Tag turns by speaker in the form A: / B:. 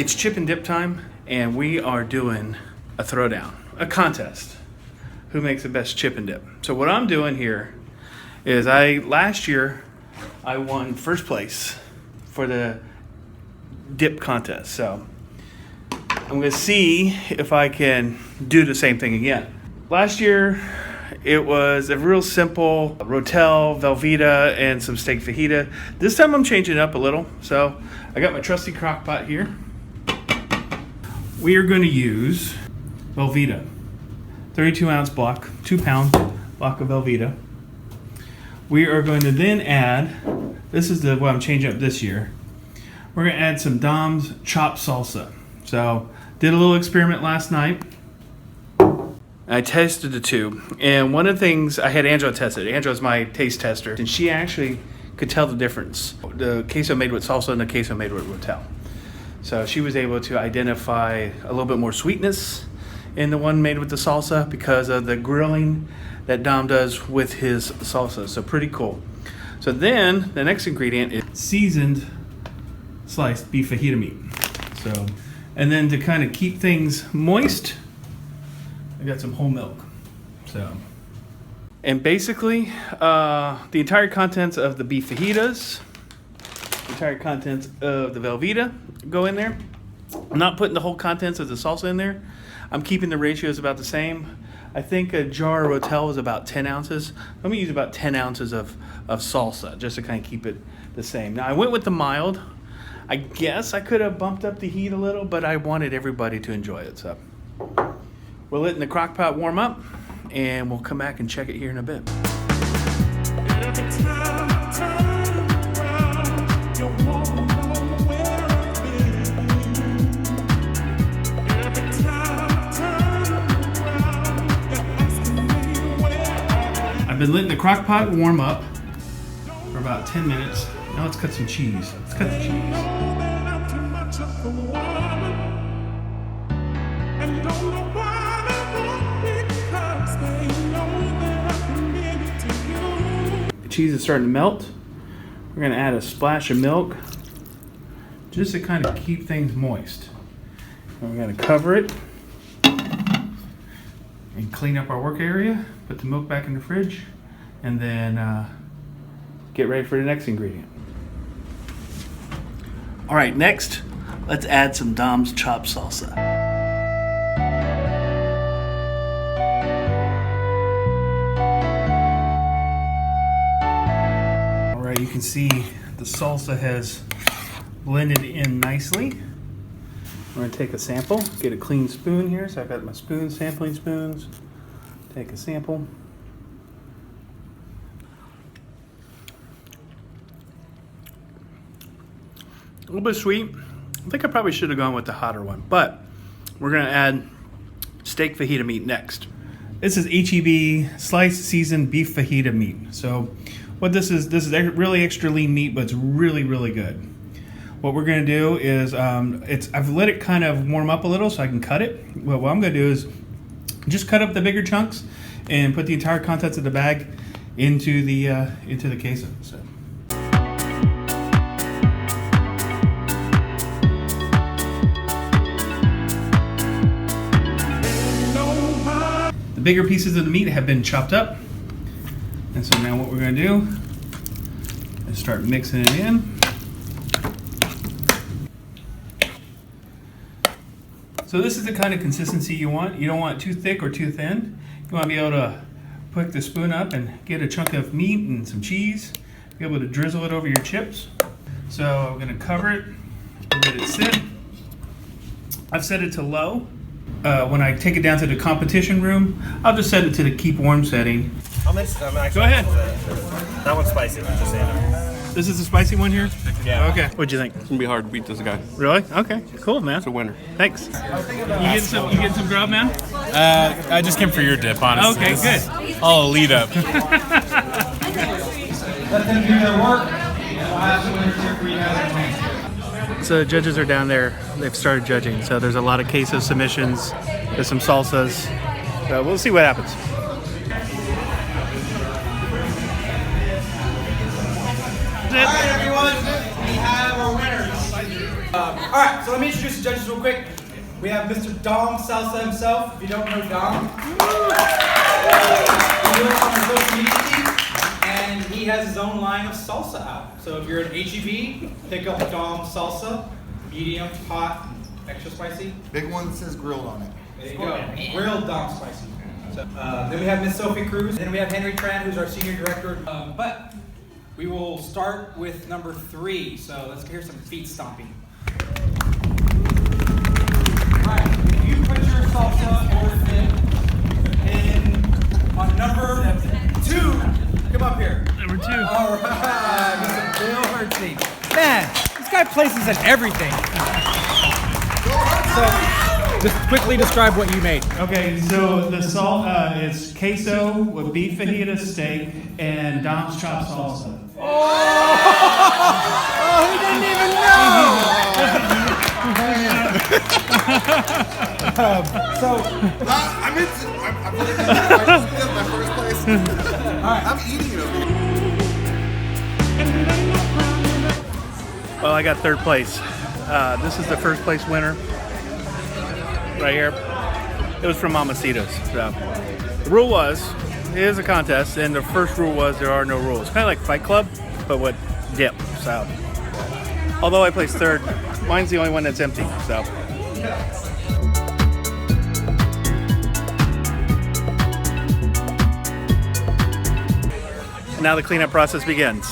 A: It's chip and dip time, and we are doing a throwdown, a contest. Who makes the best chip and dip? So what I'm doing here is last year I won first place for the dip contest. So I'm going to see if I can do the same thing again. Last year it was a real simple Rotel, Velveeta, and some steak fajita. This time I'm changing it up a little. So I got my trusty crock pot here. We are going to use Velveeta, 32 ounce block, 2 pound block of Velveeta. We are going to then add, this is what I'm changing up this year. We're going to add some Dom's chopped salsa. So did a little experiment last night. I tested the two, and one of the things I had Angela test it. Angela's my taste tester, and she actually could tell the difference. The queso made with salsa and the queso made with Rotel. So she was able to identify a little bit more sweetness in the one made with the salsa because of the grilling that Dom does with his salsa. So pretty cool. So then the next ingredient is seasoned sliced beef fajita meat. So, and then to kind of keep things moist, I got some whole milk. So, and basically the entire contents of the beef fajitas, the entire contents of the Velveeta go in there. I'm not putting the whole contents of the salsa in there. I'm keeping the ratios about the same. I think a jar of Rotel is about 10 ounces. I'm gonna use about 10 ounces of salsa just to kind of keep it the same. Now I went with the mild. I guess I could have bumped up the heat a little, but I wanted everybody to enjoy it. So we're letting the crock pot warm up, and we'll come back and check it here in a bit. I've been letting the crock pot warm up for about 10 minutes. Now let's cut some cheese. Let's cut the cheese. The cheese is starting to melt. We're going to add a splash of milk just to kind of keep things moist. And we're going to cover it and clean up our work area, put the milk back in the fridge, and then get ready for the next ingredient. All right, next, let's add some Dom's chopped salsa. All right, you can see the salsa has blended in nicely. We're gonna take a sample, get a clean spoon here. So I've got my sampling spoons. Take a sample. A little bit sweet. I think I probably should have gone with the hotter one, but we're gonna add steak fajita meat next. This is HEB sliced seasoned beef fajita meat. So what this is really extra lean meat, but it's really, really good. What we're gonna do is, I've let it kind of warm up a little so I can cut it. Well, what I'm gonna do is just cut up the bigger chunks and put the entire contents of the bag into the queso. So. The bigger pieces of the meat have been chopped up, and so now what we're going to do is start mixing it in. So this is the kind of consistency you want. You don't want it too thick or too thin. You want to be able to pick the spoon up and get a chunk of meat and some cheese, be able to drizzle it over your chips. So I'm going to cover it and let it sit. I've set it to low. When I take it down to the competition room, I'll just set it to the keep warm setting.
B: Go
A: ahead.
B: That one's spicy. Just say no.
A: This is a spicy one here?
B: Yeah.
A: Okay. What'd you think?
C: It's gonna be hard to beat this guy.
A: Really? Okay. Cool, man.
C: It's a winner.
A: Thanks. You getting some grub, man?
D: I just came for your dip, honestly.
A: Okay, good.
D: I'll lead up.
E: Let them do their work. We'll have some winners here for you guys.
A: So the judges are down there. They've started judging. So there's a lot of queso submissions. There's some salsas. So we'll see what happens.
E: All right, everyone. We have our winners. All right, so let me introduce the judges real quick. We have Mr. Dom Salsa himself. If you don't know Dom, he works on our social media team, and he has his own line of salsa out. So if you're an HEB, pick up Dom Salsa, medium, hot, extra spicy.
C: Big one that says grilled on it.
E: There you go. Grilled Dom spicy. So, then we have Miss Sophie Cruz. Then we have Henry Tran, who's our senior director. But we will start with number 3. So let's hear some feet stomping. Alright, if you put your salsa or dip in on number 2, come up here.
D: Number 2.
E: Alright, Mr. Bill Hertzing. Man, this guy places in everything. So, just quickly describe what you made.
A: Okay, so the salt is queso with beef fajita steak and Dom's chopped salsa.
E: Oh, he didn't even know!
C: I'm my first place. I'm eating it over here.
A: Well, I got 3rd place. This is the 1st place winner. Right here. It was from Mamacita's. So the rule was, it is a contest, and the first rule was there are no rules. Kind of like Fight Club, but with dip. So, although I placed 3rd, mine's the only one that's empty. So. And now the cleanup process begins.